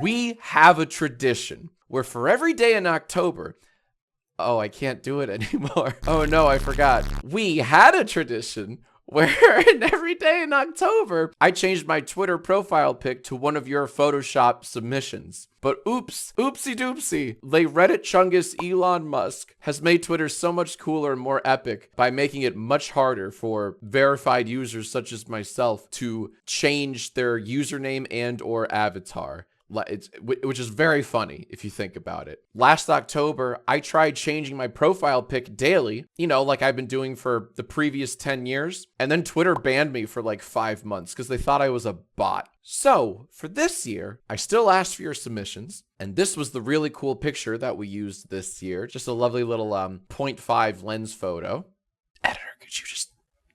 We have a tradition where for every day in October, oh, I can't do it anymore. Oh no, I forgot. We had a tradition where in every day in October, I changed my Twitter profile pic to one of your Photoshop submissions. But oops, oopsie doopsie, the Reddit chungus Elon Musk has made Twitter so much cooler and more epic by making it much harder for verified users such as myself to change their username and or avatar. Which is very funny if you think about it. Last October, I tried changing my profile pic daily, you know, like I've been doing for the previous 10 years. And then Twitter banned me for like 5 months because they thought I was a bot. So for this year, I still asked for your submissions. And this was the really cool picture that we used this year. Just a lovely little 0.5 lens photo. Editor, could you just,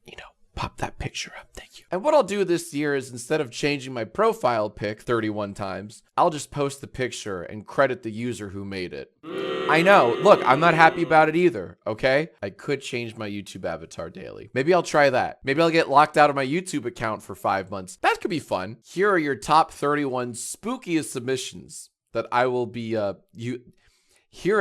you know, pop that picture up? Thank you. And what I'll do this year is instead of changing my profile pic 31 times, I'll just post the picture and credit the user who made it. I know. Look, I'm not happy about it either, okay? I could change my YouTube avatar daily. Maybe I'll try that. Maybe I'll get locked out of my YouTube account for 5 months. That could be fun. Here are your top 31 spookiest submissions that I will be, Here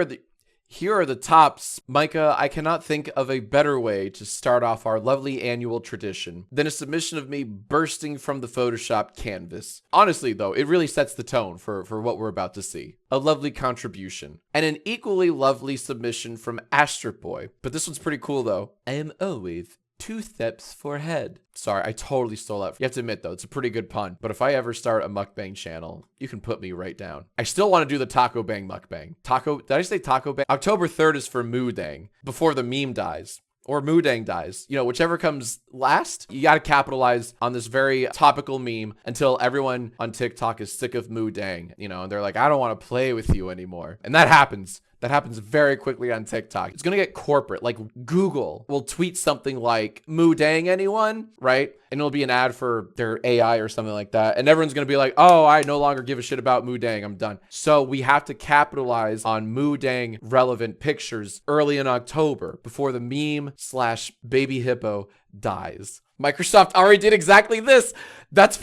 are the tops. Micah, I cannot think of a better way to start off our lovely annual tradition than a submission of me bursting from the Photoshop canvas. Honestly, though, it really sets the tone for what we're about to see. A lovely contribution. And an equally lovely submission from Astro Boy. But this one's pretty cool, though. I am always 2 steps forward. Sorry, I totally stole that. You have to admit, though, it's a pretty good pun. But if I ever start a mukbang channel, you can put me right down. I still want to do the Taco Bang mukbang. Did I say Taco Bang? October 3rd is for Moodang, before the meme dies. Or Moodang dies. You know, whichever comes last, you got to capitalize on this very topical meme until everyone on TikTok is sick of Moodang, you know, and they're like, I don't want to play with you anymore. And that happens. That happens very quickly on TikTok. It's gonna get corporate. Like Google will tweet something like "moo dang anyone," right? And it'll be an ad for their AI or something like that. And everyone's gonna be like, "Oh, I no longer give a shit about moo dang. I'm done." So we have to capitalize on moo dang relevant pictures early in October before the meme/baby hippo dies. Microsoft already did exactly this. That's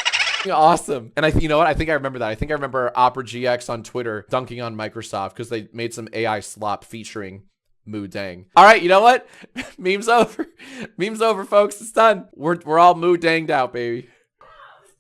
awesome. And you know what? I think I remember that. I think I remember Opera GX on Twitter dunking on Microsoft because they made some AI slop featuring Moo Dang. All right, you know what? Meme's over. Meme's over, folks. It's done. We're all Moo Danged out, baby.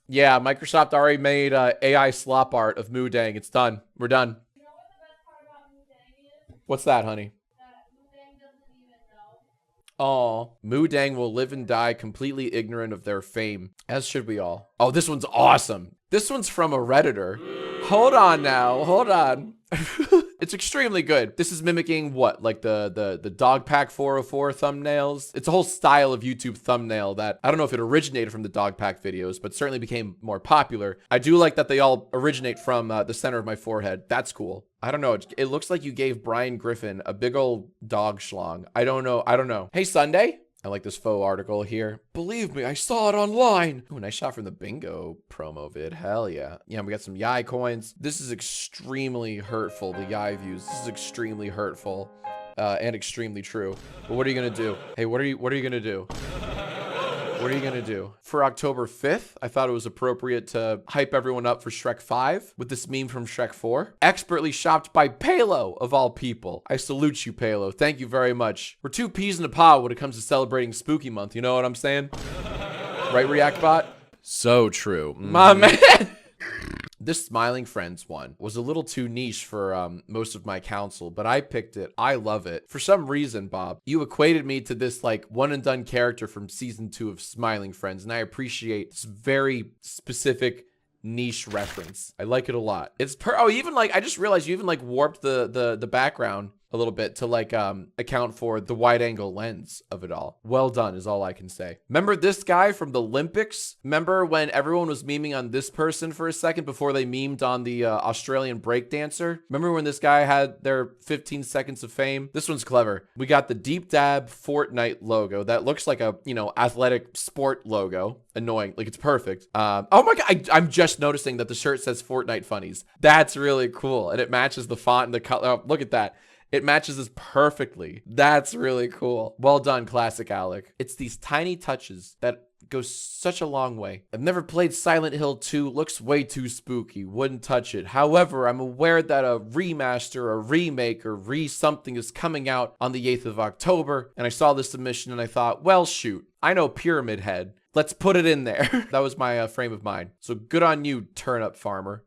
Yeah, Microsoft already made AI slop art of Moo Dang. It's done. We're done. You know what the best part about Moo Dang is? What's that, honey? That Moo Dang doesn't even know. Oh, Moo Dang will live and die completely ignorant of their fame, as should we all. Oh, this one's awesome. This one's from a Redditor. Hold on now, hold on. It's extremely good. This is mimicking what? Like the Dog Pack 404 thumbnails? It's a whole style of YouTube thumbnail that I don't know if it originated from the Dog Pack videos, but certainly became more popular. I do like that they all originate from the center of my forehead. That's cool. I don't know. It looks like you gave Brian Griffin a big old dog schlong. I don't know. Hey, Sunday. I like this faux article here. Believe me, I saw it online. Ooh, nice shot from the bingo promo vid. Hell yeah. Yeah, we got some Yai coins. This is extremely hurtful, the Yai views. This is extremely hurtful and extremely true. But what are you gonna do? Hey, what are you gonna do? What are you gonna do? For October 5th, I thought it was appropriate to hype everyone up for Shrek 5 with this meme from Shrek 4. Expertly shopped by Palo, of all people. I salute you, Palo. Thank you very much. We're 2 peas in a pod when it comes to celebrating Spooky Month. You know what I'm saying? Right, ReactBot? So true. My man. This Smiling Friends one was a little too niche for most of my counsel, but I picked it. I love it. For some reason, Bob, you equated me to this like one and done character from season 2 of Smiling Friends, and I appreciate this very specific niche reference. I like it a lot. It's even like I just realized you even like warped the background a little bit to like account for the wide angle lens of it all. Well done is all I can say. Remember this guy from the Olympics? Remember when everyone was memeing on this person for a second before they memed on the Australian breakdancer? Remember when this guy had their 15 seconds of fame? This one's clever. We got the deep dab Fortnite logo that looks like a, you know, athletic sport logo. Annoying, like it's perfect. Oh my god, I'm just noticing that the shirt says Fortnite funnies. That's really cool, and it matches the font and the color. Oh, look at that. It matches this perfectly. That's really cool. Well done, classic Alec. It's these tiny touches that goes such a long way. I've never played Silent Hill 2. Looks way too spooky. Wouldn't touch it. However, I'm aware that a remaster, a remake, or something is coming out on the 8th of October. And I saw this submission and I thought, well, shoot. I know Pyramid Head. Let's put it in there. That was my frame of mind. So good on you, turnip farmer.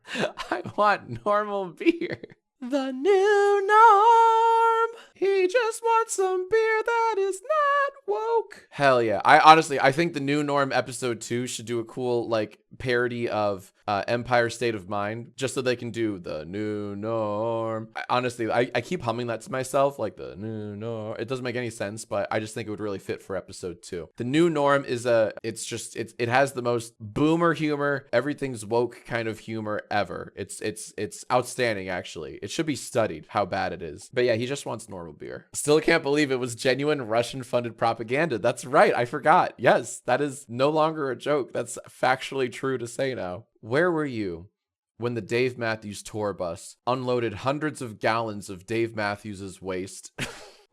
I want normal beer. The new norm. He just wants some beer that is not woke. Hell yeah. I think the new norm episode 2 should do a cool like parody of Empire State of Mind, just so they can do the new norm. I keep humming that to myself, like the new norm. It doesn't make any sense, but I just think it would really fit for episode 2. The new norm is it has the most boomer humor, everything's woke kind of humor ever. It's outstanding, actually. It should be studied how bad it is. But yeah, he just wants normal beer. Still can't believe it was genuine Russian funded propaganda. That's right. I forgot. Yes, that is no longer a joke. That's factually true to say now. Where were you when the Dave Matthews tour bus unloaded hundreds of gallons of Dave Matthews' waste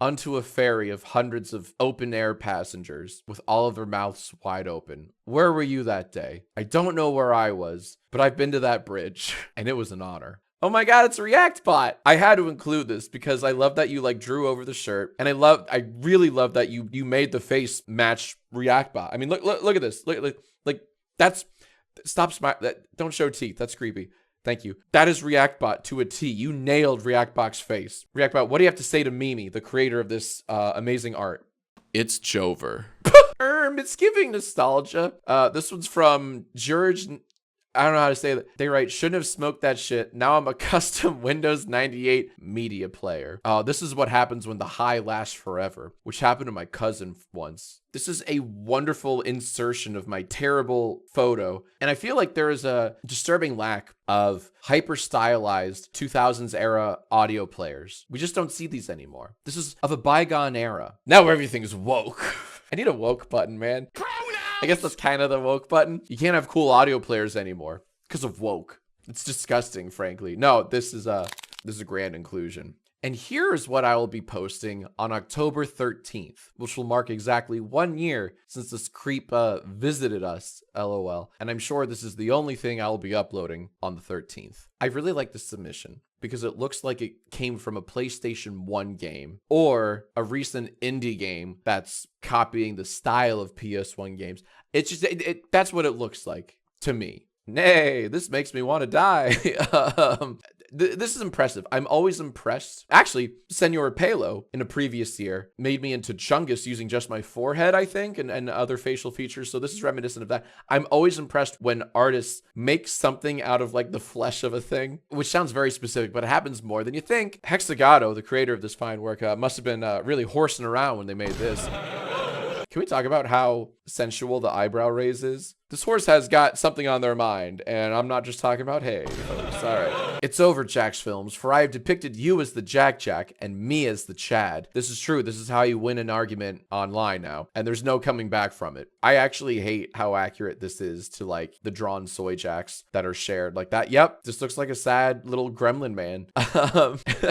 onto a ferry of hundreds of open air passengers with all of their mouths wide open? Where were you that day? I don't know where I was, but I've been to that bridge and it was an honor. Oh my God, it's a React bot. I had to include this because I love that you like drew over the shirt, and I really love that you made the face match React bot. I mean, look at this. Like that's, stop smiling. Don't show teeth. That's creepy. Thank you. That is React bot to a T. You nailed React bot's face. React bot, what do you have to say to Mimi, the creator of this amazing art? It's Jover. It's giving nostalgia. This one's from George. I don't know how to say that. They write, shouldn't have smoked that shit. Now I'm a custom Windows 98 media player. This is what happens when the high lasts forever, which happened to my cousin once. This is a wonderful insertion of my terrible photo. And I feel like there is a disturbing lack of hyper stylized 2000s era audio players. We just don't see these anymore. This is of a bygone era. Now everything's woke. I need a woke button, man. I guess that's kind of the woke button. You can't have cool audio players anymore because of woke. It's disgusting, frankly. No, this is a grand inclusion. And here is what I will be posting on October 13th, which will mark exactly 1 year since this creep visited us, LOL. And I'm sure this is the only thing I'll be uploading on the 13th. I really like this submission because it looks like it came from a PlayStation 1 game or a recent indie game that's copying the style of PS1 games. It's just, that's what it looks like to me. Nay, this makes me want to die. This is impressive. I'm always impressed. Actually, Senor Palo in a previous year made me into Chungus using just my forehead, I think, and other facial features. So this is reminiscent of that. I'm always impressed when artists make something out of like the flesh of a thing, which sounds very specific, but it happens more than you think. Hexagato, the creator of this fine work, must have been really horsing around when they made this. Can we talk about how sensual the eyebrow raise is? This horse has got something on their mind, and I'm not just talking about hay, folks. All right. It's over, Jack's Films, for I have depicted you as the Jack and me as the Chad. This is true. This is how you win an argument online now, and there's no coming back from it. I actually hate how accurate this is to like the drawn soy jacks that are shared like that. Yep, this looks like a sad little gremlin man.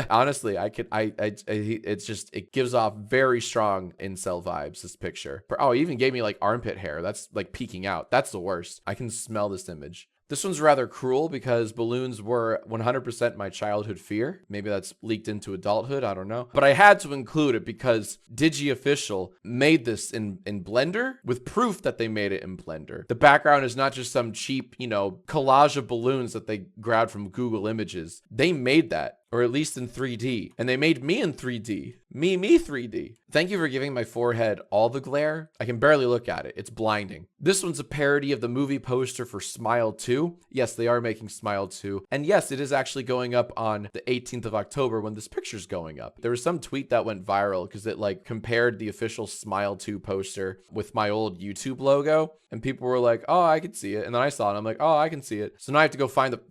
Honestly, it gives off very strong incel vibes, this picture. Oh, he even gave me like armpit hair. That's like peeking out. That's the worst. I can smell this image. This one's rather cruel because balloons were 100% my childhood fear. Maybe that's leaked into adulthood. I don't know. But I had to include it because DigiOfficial made this in Blender with proof that they made it in Blender. The background is not just some cheap, collage of balloons that they grabbed from Google Images. They made that. Or at least in 3D. And they made me in 3D. Me 3D. Thank you for giving my forehead all the glare. I can barely look at it. It's blinding. This one's a parody of the movie poster for Smile 2. Yes, they are making Smile 2. And yes, it is actually going up on the 18th of October when this picture's going up. There was some tweet that went viral because it like compared the official Smile 2 poster with my old YouTube logo. And people were like, oh, I can see it. And then I saw it and I'm like, oh, I can see it. So now I have to go find the...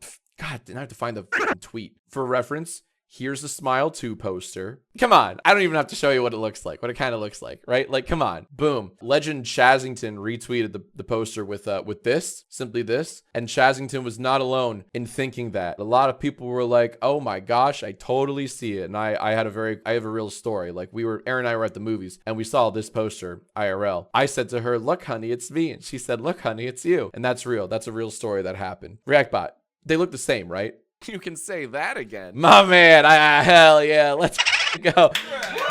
God, now I have to find the tweet. For reference, Here's the Smile 2 poster. Come on. I don't even have to show you what it looks like, what it kind of looks like, right? Like, come on. Boom. Legend Chazington retweeted the poster with this, simply this. And Chazington was not alone in thinking that. A lot of people were like, oh my gosh, I totally see it. And I have a real story. Like, Erin and I were at the movies and we saw this poster IRL. I said to her, look, honey, it's me. And she said, look, honey, it's you. And that's real. That's a real story that happened. ReactBot, they look the same, right? You can say that again. My man, hell yeah, let's go.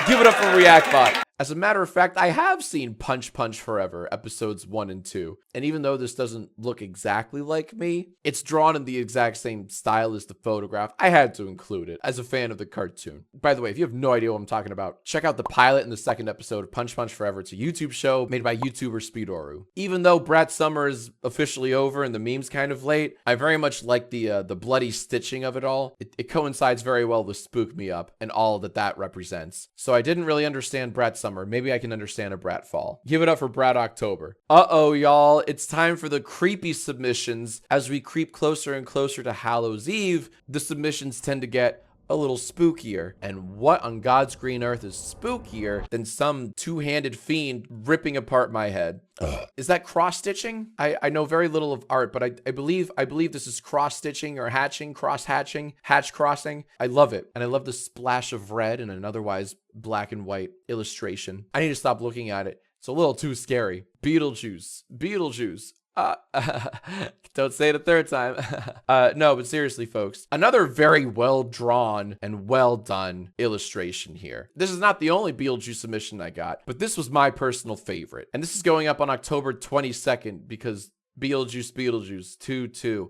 Give it up for ReactBot. As a matter of fact, I have seen Punch Punch Forever, episodes 1 and 2. And even though this doesn't look exactly like me, it's drawn in the exact same style as the photograph. I had to include it as a fan of the cartoon. By the way, if you have no idea what I'm talking about, check out the pilot and the second episode of Punch Punch Forever. It's a YouTube show made by YouTuber Speedoru. Even though Brat Summer is officially over and the meme's kind of late, I very much like the bloody stitching of it all. It coincides very well with Spook Me Up and all that represents. So I didn't really understand Brat Summer. Maybe I can understand a Brat Fall. Give it up for Brat October. Uh-oh, y'all. It's time for the creepy submissions. As we creep closer and closer to Hallows Eve, the submissions tend to get a little spookier. And what on God's green earth is spookier than some two-handed fiend ripping apart my head? Is that cross-stitching? I know very little of art, but I believe this is cross-stitching or hatching, cross-hatching, hatch-crossing. I love it. And I love the splash of red in an otherwise black and white illustration. I need to stop looking at it. It's a little too scary. Beetlejuice. Beetlejuice. Don't say it a third time. No, but seriously, folks, another very well drawn and well done illustration here. This is not the only Beetlejuice submission I got, but this was my personal favorite. And this is going up on October 22nd because Beetlejuice 2-2.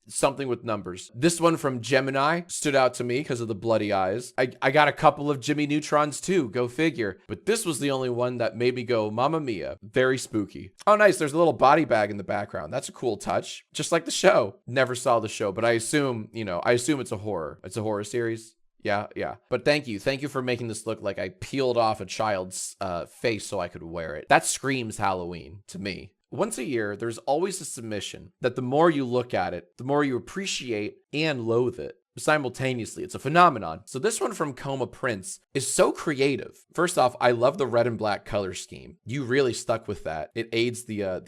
Something with numbers. This one from Gemini stood out to me because of the bloody eyes. I got a couple of Jimmy Neutrons too, go figure. But this was the only one that made me go, Mamma Mia. Very spooky. Oh, nice. There's a little body bag in the background. That's a cool touch. Just like the show. Never saw the show, but I assume it's a horror. It's a horror series. Yeah. But thank you for making this look like I peeled off a child's face so I could wear it. That screams Halloween to me. Once a year, there's always a submission that the more you look at it, the more you appreciate and loathe it. Simultaneously, it's a phenomenon. So this one from Coma Prince is so creative. First off, I love the red and black color scheme. You really stuck with that. It aids I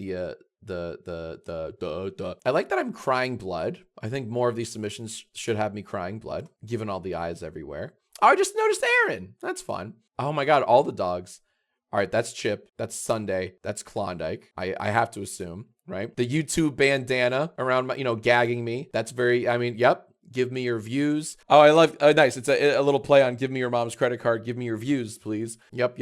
like that I'm crying blood. I think more of these submissions should have me crying blood, given all the eyes everywhere. Oh, I just noticed Aaron. That's fun. Oh my God, all the dogs. All right, that's Chip, that's Sunday, that's Klondike. I have to assume, right? The YouTube bandana around my, gagging me. That's very, yep. Give me your views. Oh, I love, nice. It's a little play on give me your mom's credit card. Give me your views, please. Yep.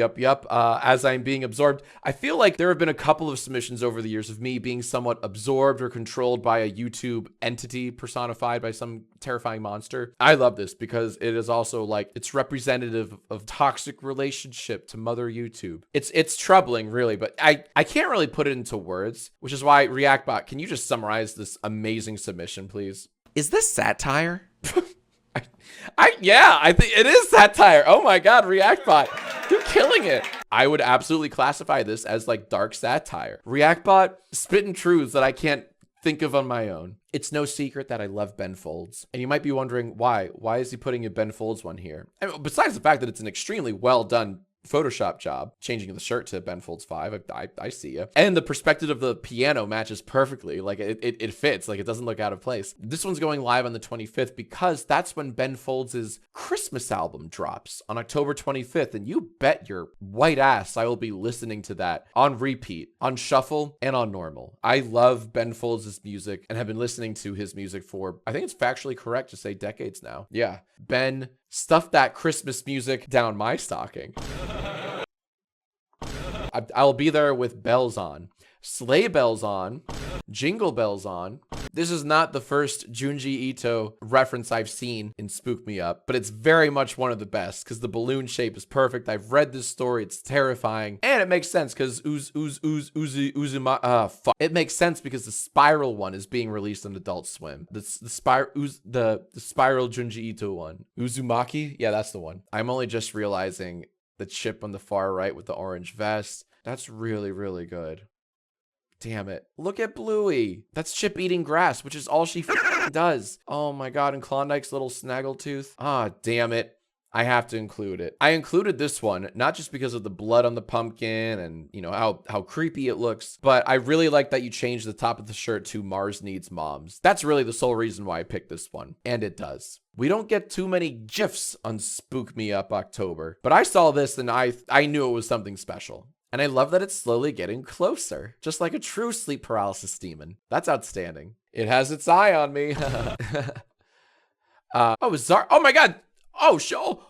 As I'm being absorbed. I feel like there have been a couple of submissions over the years of me being somewhat absorbed or controlled by a YouTube entity personified by some terrifying monster. I love this because it is also like, it's representative of toxic relationship to Mother YouTube. It's troubling, really, but I can't really put it into words, which is why ReactBot, can you just summarize this amazing submission, please? Is this satire? Yeah, I think it is satire. Oh my God, ReactBot, you're killing it. I would absolutely classify this as like dark satire. ReactBot spitting truths that I can't think of on my own. It's no secret that I love Ben Folds. And you might be wondering why. Why is he putting a Ben Folds one here? And besides the fact that it's an extremely well done Photoshop job, changing the shirt to Ben Folds 5. I see you. And the perspective of the piano matches perfectly. Like it fits. Like it doesn't look out of place. This one's going live on the 25th because that's when Ben Folds' Christmas album drops on October 25th. And you bet your white ass I will be listening to that on repeat, on shuffle, and on normal. I love Ben Folds' music and have been listening to his music for, I think it's factually correct to say decades now. Yeah. Ben, stuff that Christmas music down my stocking. I'll be there with bells on, sleigh bells on, jingle bells on. This is not the first Junji Ito reference I've seen in Spook Me Up, but it's very much one of the best because the balloon shape is perfect. I've read this story. It's terrifying. And it makes sense because it makes sense because the spiral one is being released on Adult Swim. The spiral Junji Ito one. Uzumaki? Yeah, that's the one. I'm only just realizing the chip on the far right with the orange vest. That's really, really good. Damn it. Look at Bluey. That's Chip eating grass, which is all she does. Oh my God. And Klondike's little snaggletooth. Ah, damn it. I have to include it. I included this one, not just because of the blood on the pumpkin and, you know, how creepy it looks, but I really like that you changed the top of the shirt to Mars Needs Moms. That's really the sole reason why I picked this one. And it does. We don't get too many GIFs on Spook Me Up October, but I saw this and I knew it was something special. And I love that it's slowly getting closer, just like a true sleep paralysis demon. That's outstanding. It has its eye on me. Oh my God. Oh, show.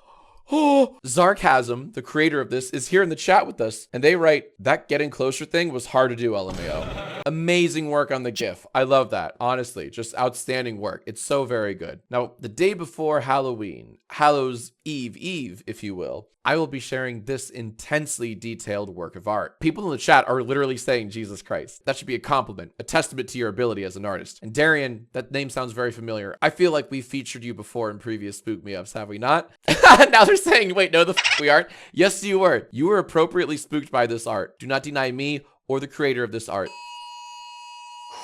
Oh, Zarkasm, the creator of this, is here in the chat with us. And they write, that getting closer thing was hard to do, LMAO. Amazing work on the GIF. I love that. Honestly, just outstanding work. It's so very good. Now, the day before Halloween, Hallows Eve, if you will, I will be sharing this intensely detailed work of art. People in the chat are literally saying Jesus Christ. That should be a compliment, a testament to your ability as an artist. And Darian, that name sounds very familiar. I feel like we featured you before in previous Spook Me Ups, have we not? Now they're saying, wait, no, we aren't. Yes, you were. You were appropriately spooked by this art. Do not deny me or the creator of this art.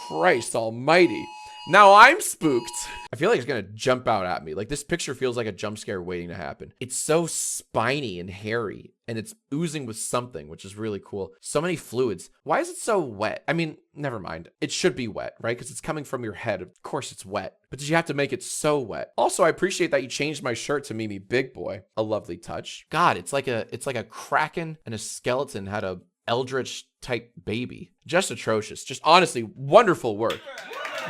Christ almighty. Now I'm spooked. I feel like it's gonna jump out at me. Like, this picture feels like a jump scare waiting to happen. It's so spiny and hairy, and it's oozing with something, which is really cool. So many fluids. Why is it so wet? I mean, never mind. It should be wet, right? Because it's coming from your head. Of course it's wet. But did you have to make it so wet? Also, I appreciate that you changed my shirt to Mimi Big Boy. A lovely touch. God, it's like a kraken and a skeleton had a eldritch type baby. Just atrocious. Just honestly, wonderful work.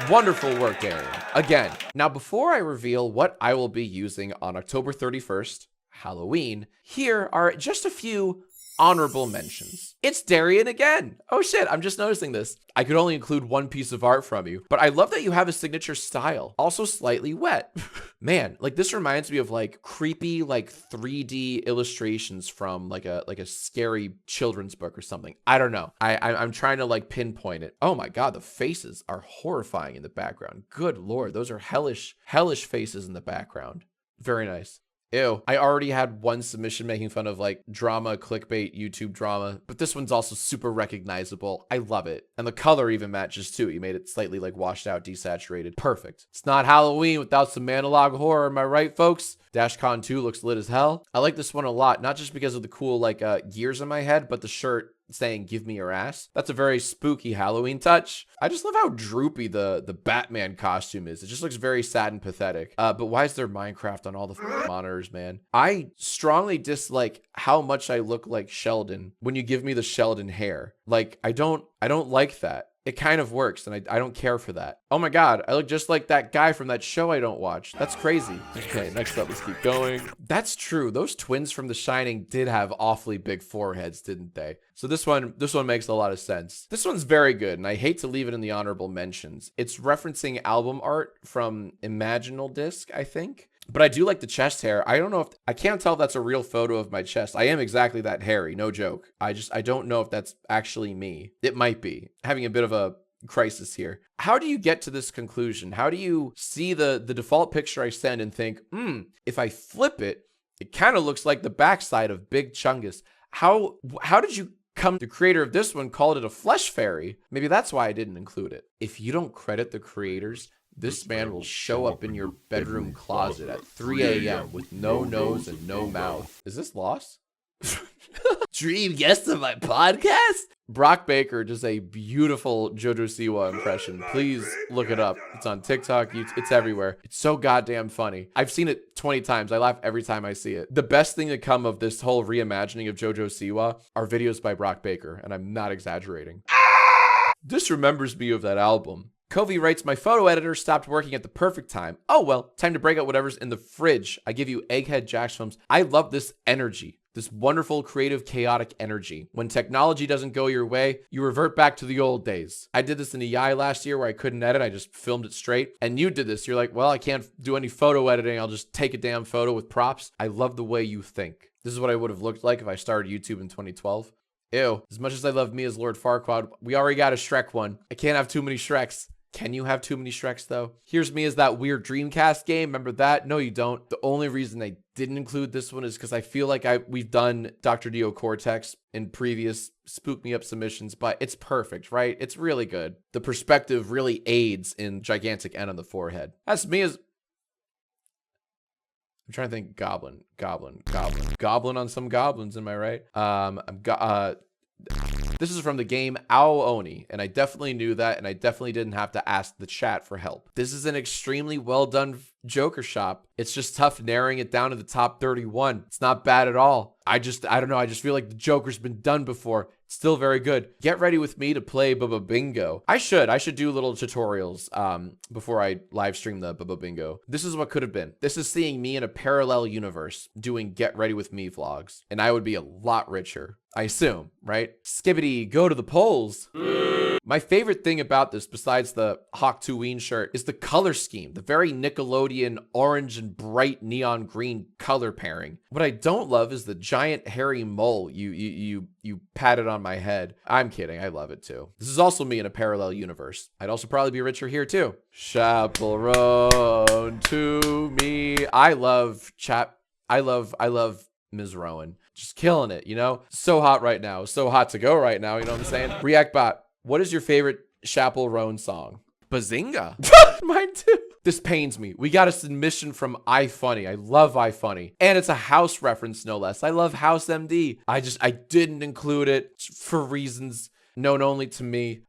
Wonderful work, Darian. Again, now before I reveal what I will be using on October 31st, Halloween, here are just a few honorable mentions. It's Darian again. Oh shit, I'm just noticing this. I could only include one piece of art from you, but I love that you have a signature style. Also slightly wet. Man, like this reminds me of like creepy, like 3D illustrations from like a scary children's book or something. I don't know. I'm trying to like pinpoint it. Oh my God, the faces are horrifying in the background. Good Lord, those are hellish faces in the background. Very nice. Ew, I already had one submission making fun of like drama, clickbait, YouTube drama, but this one's also super recognizable. I love it. And the color even matches too. You made it slightly like washed out, desaturated. Perfect. It's not Halloween without some analog horror, am I right, folks? DashCon 2 looks lit as hell. I like this one a lot, not just because of the cool like gears in my head, but the shirt saying give me your ass. That's a very spooky Halloween touch. I just love how droopy the Batman costume is. It just looks very sad and pathetic. But why is there Minecraft on all the monitors, man? I strongly dislike how much I look like Sheldon when you give me the Sheldon hair. Like, I don't like that. It kind of works, and I don't care for that. Oh my God, I look just like that guy from that show I don't watch. That's crazy. Okay, next up, let's keep going. That's true. Those twins from The Shining did have awfully big foreheads, didn't they? So this one makes a lot of sense. This one's very good, and I hate to leave it in the honorable mentions. It's referencing album art from Imaginal Disc, I think. But I do like the chest hair. I don't know if I can't tell if that's a real photo of my chest. I am exactly that hairy, no joke. I don't know if that's actually me. It might be. Having a bit of a crisis here. How do you get to this conclusion? How do you see the default picture I send and think, if I flip it, it kind of looks like the backside of Big Chungus. How did you come? The creator of this one called it a flesh fairy. Maybe that's why I didn't include it. If you don't credit the creators, this man will show up in your bedroom closet at 3 a.m. with no nose and no mouth. Is this lost? Dream guest on my podcast? Brock Baker does a beautiful Jojo Siwa impression. Please look it up. It's on TikTok. It's everywhere. It's so goddamn funny. I've seen it 20 times. I laugh every time I see it. The best thing to come of this whole reimagining of Jojo Siwa are videos by Brock Baker, and I'm not exaggerating. This remembers me of that album. Covey writes, my photo editor stopped working at the perfect time. Oh, well, time to break out whatever's in the fridge. I give you Egghead Jax films. I love this energy, this wonderful, creative, chaotic energy. When technology doesn't go your way, you revert back to the old days. I did this in EI last year where I couldn't edit. I just filmed it straight. And you did this. You're like, well, I can't do any photo editing. I'll just take a damn photo with props. I love the way you think. This is what I would have looked like if I started YouTube in 2012. Ew. As much as I love me as Lord Farquaad, we already got a Shrek one. I can't have too many Shreks. Can you have too many Shreks though? Here's Me as that weird Dreamcast game. Remember that? No, you don't. The only reason I didn't include this one is because I feel like we've done Dr. Dio Cortex in previous Spook Me Up submissions, but it's perfect, right? It's really good. The perspective really aids in gigantic N on the forehead. That's Me as... I'm trying to think. Goblin on some goblins, am I right? This is from the game Ao Oni, and I definitely knew that, and I definitely didn't have to ask the chat for help. This is an extremely well done Joker shop. It's just tough narrowing it down to the top 31. It's not bad at all. I don't know. I just feel like the Joker's been done before. It's still very good. Get ready with me to play Bubba Bingo. I should do little tutorials before I live stream the Bubba Bingo. This is what could have been. This is seeing me in a parallel universe doing Get Ready With Me vlogs, and I would be a lot richer, I assume, right? Skibbity, go to the polls. My favorite thing about this, besides the Hawk2Ween shirt, is the color scheme. The very Nickelodeon orange and bright neon green color pairing. What I don't love is the giant hairy mole you patted on my head. I'm kidding. I love it too. This is also me in a parallel universe. I'd also probably be richer here too. Chaperone to me. I love Ms. Rowan. Just killing it, you know? So hot right now. So hot to go right now, you know what I'm saying? React bot. What is your favorite Chapel Roan song? Bazinga. Mine too. This pains me. We got a submission from iFunny. I love iFunny. And it's a house reference, no less. I love House MD. I didn't include it for reasons known only to me.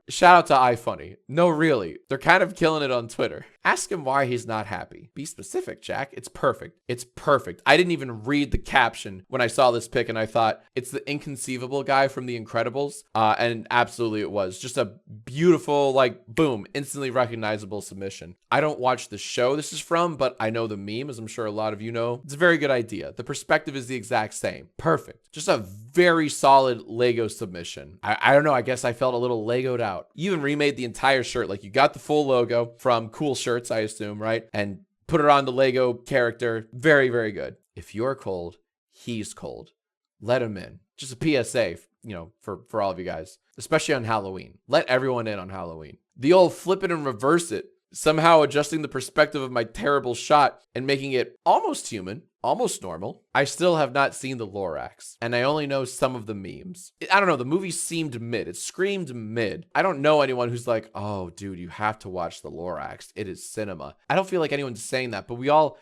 Shout out to iFunny. No, really. They're kind of killing it on Twitter. Ask him why he's not happy. Be specific, Jack. It's perfect. It's perfect. I didn't even read the caption when I saw this pic, and I thought it's the inconceivable guy from The Incredibles. And absolutely it was. Just a beautiful, like, boom, instantly recognizable submission. I don't watch the show this is from, but I know the meme, as I'm sure a lot of you know. It's a very good idea. The perspective is the exact same. Perfect. Just a very solid Lego submission. I don't know. I guess I felt a little Legoed out. You even remade the entire shirt. Like, you got the full logo from Cool Shirts, I assume, right? And put it on the Lego character. Very, very good. If you're cold, he's cold. Let him in. Just a PSA, you know, for all of you guys, especially on Halloween. Let everyone in on Halloween. The old flip it and reverse it. Somehow adjusting the perspective of my terrible shot and making it almost human, almost normal. I still have not seen the Lorax, and I only know some of the memes. I don't know, the movie seemed mid. It screamed mid. I don't know anyone who's like, oh, dude, you have to watch the Lorax. It is cinema. I don't feel like anyone's saying that, but we're all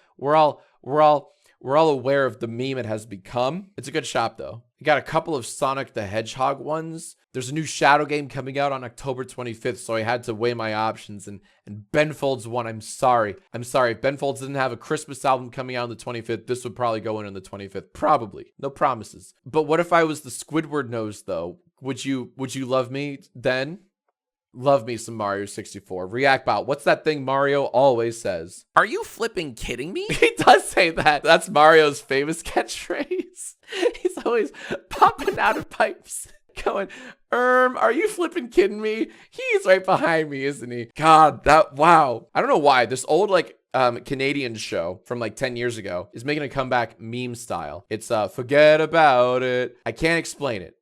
aware of the meme it has become. It's a good shop, though. You got a couple of Sonic the Hedgehog ones. There's a new Shadow game coming out on October 25th, so I had to weigh my options, and Ben Folds won. I'm sorry. If Ben Folds didn't have a Christmas album coming out on the 25th, this would probably go in on the 25th. Probably. No promises. But what if I was the Squidward nose, though? Would you love me then? Love me some Mario 64. React bot. What's that thing Mario always says? Are you flipping kidding me? He does say that. That's Mario's famous catchphrase. He's always popping out of pipes going, are you flipping kidding me? He's right behind me, isn't he? God, wow. I don't know why. This old, like, Canadian show from like 10 years ago is making a comeback meme style. It's forget about it. I can't explain it.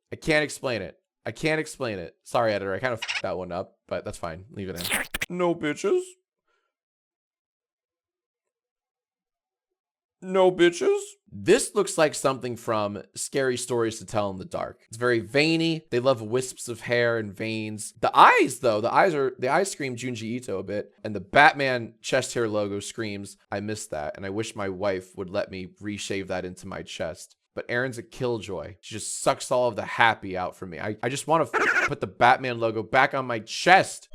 Sorry, editor. I kind of f***ed that one up, but that's fine. Leave it in. No bitches. No bitches. This looks like something from Scary Stories to Tell in the Dark. It's very veiny. They love wisps of hair and veins. The eyes, though, the eyes scream Junji Ito a bit. And the Batman chest hair logo screams, I miss that. And I wish my wife would let me reshave that into my chest. But Erin's a killjoy. She just sucks all of the happy out from me. I just want to put the Batman logo back on my chest.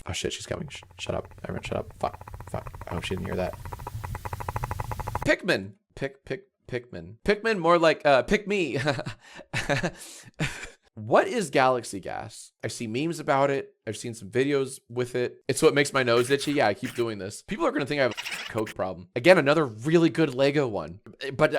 Oh shit, she's coming. Shut up. Erin, shut up. Fuck. I hope she didn't hear that. Pikmin. Pikmin. Pikmin, more like, pick me. What is Galaxy Gas? I see memes about it. I've seen some videos with it. It's what makes my nose itchy. Yeah, I keep doing this. People are going to think I have a Coke problem. Again, another really good Lego one. But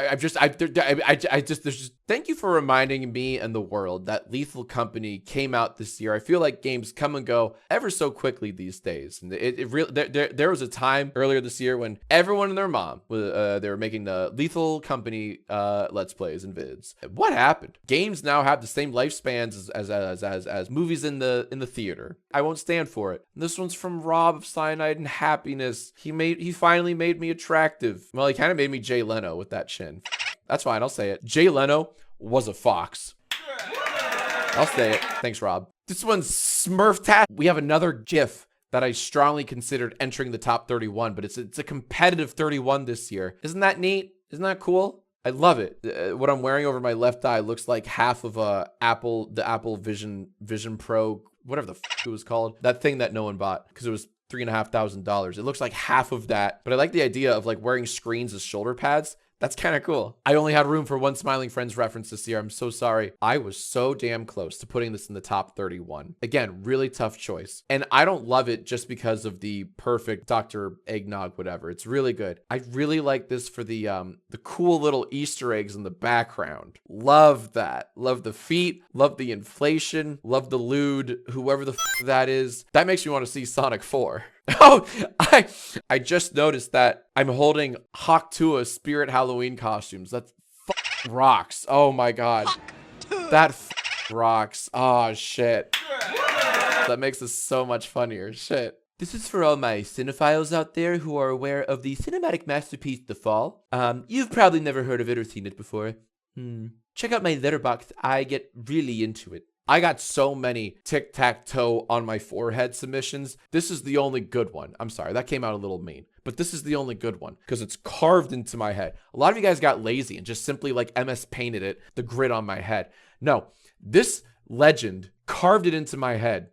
thank you for reminding me and the world that Lethal Company came out this year. I feel like games come and go ever so quickly these days. And there was a time earlier this year when everyone and their mom, they were making the Lethal Company Let's Plays and vids. What happened? Games now have the same lifespans as movies in the theater. whatever. I won't stand for it. This one's from Rob of Cyanide and Happiness. He finally made me attractive. Well, he kind of made me Jay Leno with that chin. That's fine, I'll say it. Jay Leno was a fox. I'll say it. Thanks, Rob. This one's Smurf-tastic. We have another GIF that I strongly considered entering the top 31, but it's a competitive 31 this year. Isn't that neat? Isn't that cool? I love it. What I'm wearing over my left eye looks like half of the Apple Vision Pro, whatever the f it was called. That thing that no one bought because it was $3,500. It looks like half of that, but I like the idea of like wearing screens as shoulder pads. That's kind of cool. I only had room for one Smiling Friends reference this year. I'm so sorry. I was so damn close to putting this in the top 31. Again, really tough choice. And I don't love it just because of the perfect Dr. Eggnog, whatever. It's really good. I really like this for the cool little Easter eggs in the background. Love that. Love the feet. Love the inflation. Love the lewd, whoever the f that is. That makes me want to see Sonic 4. Oh, I just noticed that I'm holding Hawk Tua Spirit Halloween costumes. That rocks. Oh my god. That rocks. Oh shit. That makes this so much funnier. Shit. This is for all my cinephiles out there who are aware of the cinematic masterpiece The Fall. You've probably never heard of it or seen it before. Check out my letterbox. I get really into it. I got so many tic-tac-toe on my forehead submissions. This is the only good one. I'm sorry, that came out a little mean. But this is the only good one because it's carved into my head. A lot of you guys got lazy and just simply like MS painted it, the grid on my head. No, this legend carved it into my head.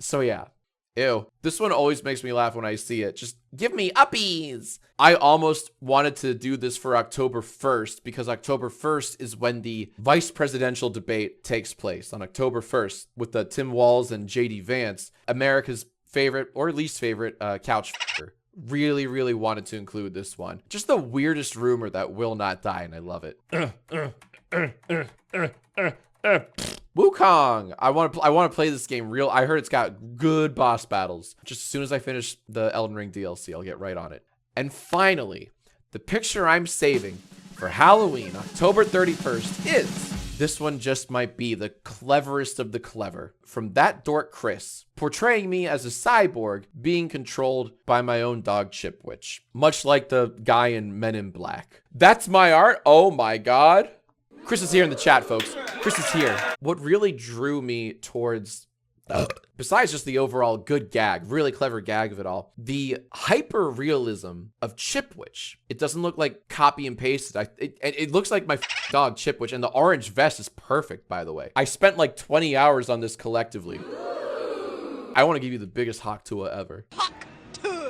So yeah. Ew. This one always makes me laugh when I see it. Just give me uppies. I almost wanted to do this for October 1st because October 1st is when the vice presidential debate takes place on October 1st with the Tim Walz and JD Vance, America's favorite or least favorite couch f***er. Really, really wanted to include this one. Just the weirdest rumor that will not die, and I love it. Wukong. I want to play this game real. I heard it's got good boss battles. Just as soon as I finish the Elden Ring DLC, I'll get right on it. And finally, the picture I'm saving for Halloween, October 31st is, this one just might be the cleverest of the clever. From that dork Chris, portraying me as a cyborg being controlled by my own dog Chipwitch. Much like the guy in Men in Black. That's my art? Oh my god. Chris is here in the chat, folks. Chris is here. What really drew me towards, besides just the overall good gag, really clever gag of it all, the hyper realism of Chipwitch. It doesn't look like copy and pasted. It looks like my dog Chipwitch, and the orange vest is perfect, by the way. I spent like 20 hours on this collectively. I want to give you the biggest Hawk Tua ever.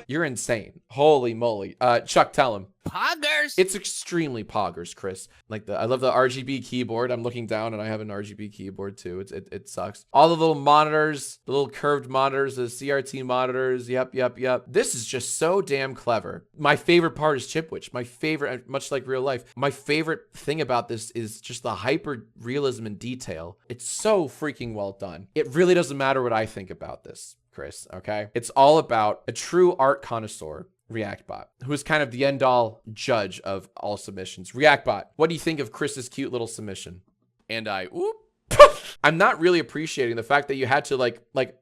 You're insane. Holy moly. Chuck, tell him. Poggers. It's extremely poggers, Chris. Like I love the RGB keyboard. I'm looking down and I have an RGB keyboard too. It sucks. All the little monitors, the little curved monitors, the CRT monitors. Yep. This is just so damn clever. My favorite part is Chipwitch. My favorite, much like real life, my favorite thing about this is just the hyper realism and detail. It's so freaking well done. It really doesn't matter what I think about this, Chris, okay? It's all about a true art connoisseur, ReactBot, who is kind of the end-all judge of all submissions. ReactBot, what do you think of Chris's cute little submission? And I'm not really appreciating the fact that you had to like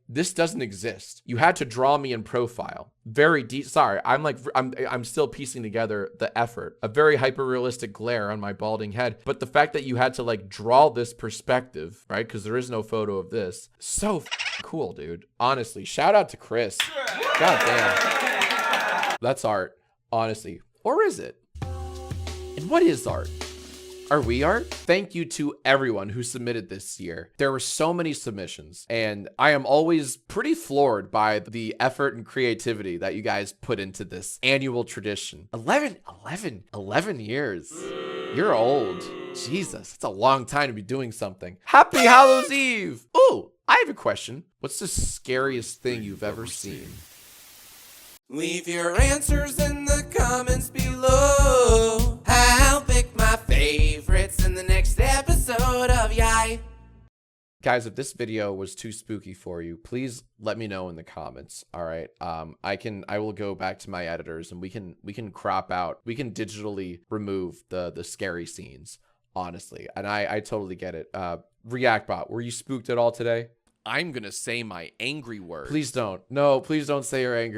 this doesn't exist. You had to draw me in profile. Very deep. Sorry, I'm still piecing together the effort. A very hyper-realistic glare on my balding head. But the fact that you had to like draw this perspective, right? Because there is no photo of this. So cool, dude. Honestly, shout out to Chris. God damn. That's art, honestly. Or is it? And what is art? Are we art? Thank you to everyone who submitted this year. There were so many submissions, and I am always pretty floored by the effort and creativity that you guys put into this annual tradition. 11 years. You're old. Jesus, it's a long time to be doing something. Happy Hallows Eve. Oh, I have a question. What's the scariest thing you've ever seen? Leave your answers in the comments below. I'll pick my favorites in the next episode of Yai. Guys, if this video was too spooky for you, please let me know in the comments. All right. I will go back to my editors and we can crop out, we can digitally remove the scary scenes, honestly. And I totally get it. ReactBot, were you spooked at all today? I'm gonna say my angry word. Please don't. No, please don't say you're angry.